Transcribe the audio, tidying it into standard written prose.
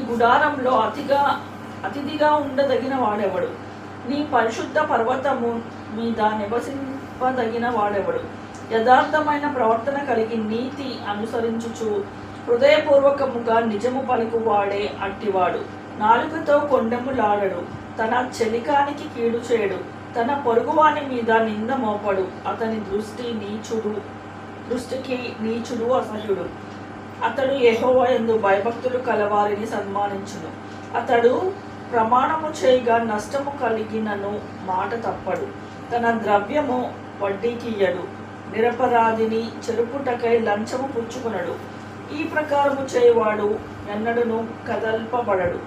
గుడారంలో అతిథిగా ఉండదగిన వాడెవడు? నీ పరిశుద్ధ పర్వతము మీద నివసింపదగిన వాడెవడు? యథార్థమైన ప్రవర్తన కలిగి నీతి అనుసరించుచు హృదయపూర్వకముగా నిజము పలుకువాడే అట్టివాడు. నాలుకతో కొండెములాడడు, తన చెలికానికి కీడు చేయడు, తన పొరుగువాని మీద నింద మోపడు. అతని దృష్టికి నీచుడు అసహ్యుడు. అతడు యెహోవా యందు భయభక్తులు కలవారిని సన్మానించును. అతడు ప్రమాణము చేయగా నష్టము కలిగినను మాట తప్పడు. తన ద్రవ్యము వడ్డీకియ్యడు. నిరపరాధిని చెరుపుటకై లంచము పుచ్చుకొనడు. ఈ ప్రకారము చేయవాడు ఎన్నడను కదల్పబడడు.